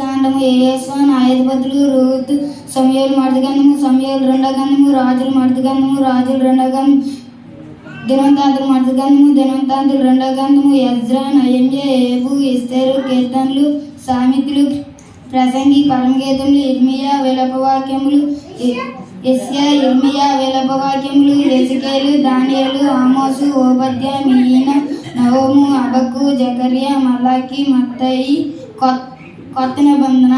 కాండము యేసువాను 5 పదులు రూతు సమూయేలు మొదటి గ్రంథము సమూయేలు 2వ గ్రంథము రాజులు మొదటి గ్రంథము రాజులు 2వ గ్రంథము దినవృత్తాంతులు మొదటి గ్రంథము దినవృత్తాంతులు 2వ గ్రంథము ఎజ్రా నయమ్యా ఏబు ఎస్తేరు కీర్తనలు సామెతలు ప్రసంగి పరమగీతములు ఇర్మియా విలాపవాక్యములు యెషయా ఇర్మియా విలాపవాక్యములు హెజకేలు దానియేలు ఆమోసు ఓబద్యా మీనా నహూము హబక్కు జకర్యా మలాకి మత్తయి కొత్త నిబంధన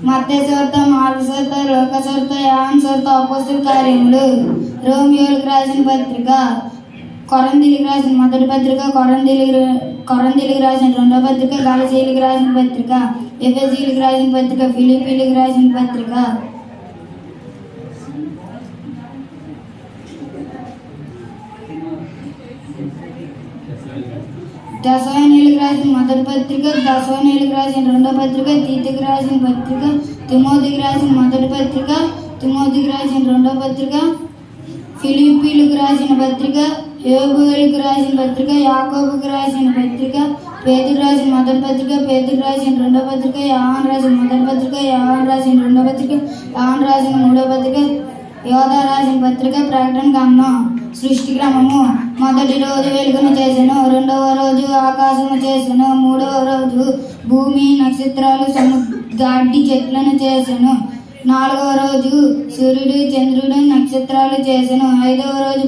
మత్తయి సువార్త మార్కు సువార్త లూకా సువార్త యోహాను సువార్త అపోస్తలుల కార్యములు రోమియోలకు రాసిన పత్రిక కొరింథీయులకు రాసిన మొదటి పత్రిక కొరింథీయులకు రాసిన 2వ పత్రిక గలతీయులకు రాసిన పత్రిక ఎఫెసీయులకు రాసిన పత్రిక ఫిలిప్పీయులకు రాసిన పత్రిక దశలోనికీయులకు రాసిన మొదటి పత్రిక దశలోనికీయులకు రాసిన 2వ పత్రిక తీతుకు రాసిన పత్రిక తిమోతికి రాసిన మొదటి పత్రిక తిమోతికి రాసిన 2వ పత్రిక ఫిలిప్పీయులకు రాసిన పత్రిక యోబులకు రాసిన పత్రిక యాకోబుకు రాసిన పత్రిక పేతురు రాసిన మొదటి పత్రిక పేతురు రాసిన 2వ పత్రిక యోహాను రాసిన మొదటి పత్రిక యోహాను రాసిన 2వ పత్రిక యోహాను రాసిన 3వ పత్రిక యోధా రాసిన పత్రిక ప్రకటన గ్రంథం సృష్టి క్రమము మొదటి రోజు వెలుగును చేసెను 2వ రోజు ఆకాశము చేసెను 3వ రోజు భూమి నక్షత్రాలు గాడ్డి చెట్లను చేసెను 4వ రోజు సూర్యుడు చంద్రుడు నక్షత్రాలు చేసెను 5వ రోజు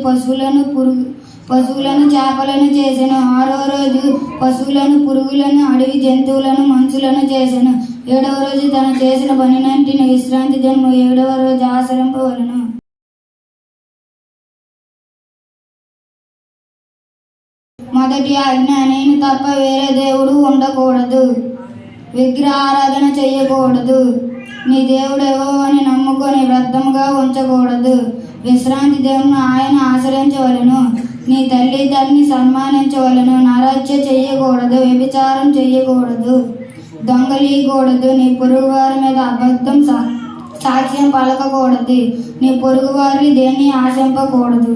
పశువులను చేపలను చేసెను 6వ రోజు పశువులను పురుగులను అడవి జంతువులను మనుషులను చేసెను 7వ రోజు తను చేసిన పనినంటిని విశ్రాంతి దినము 7వ రోజు ఆచరింపవలెను. మొదటి ఆజ్ఞ నేను తప్ప వేరే దేవుడు ఉండకూడదు. విగ్రహ ఆరాధన చేయకూడదు. నీ దేవుడు యెహోవాని నమ్ముకొని వ్యర్థముగా ఉంచకూడదు. విశ్రాంతి దేవుని ఆయన ఆశ్రయించవలెను. నీ తల్లి తండ్రిని సన్మానించవలెను. నరహత్య చేయకూడదు. వ్యభిచారం చేయకూడదు. దొంగలీయకూడదు. నీ పొరుగు వారి మీద అబద్ధం సాక్ష్యం పలకకూడదు. నీ పొరుగు వారిని దేన్ని ఆశింపకూడదు.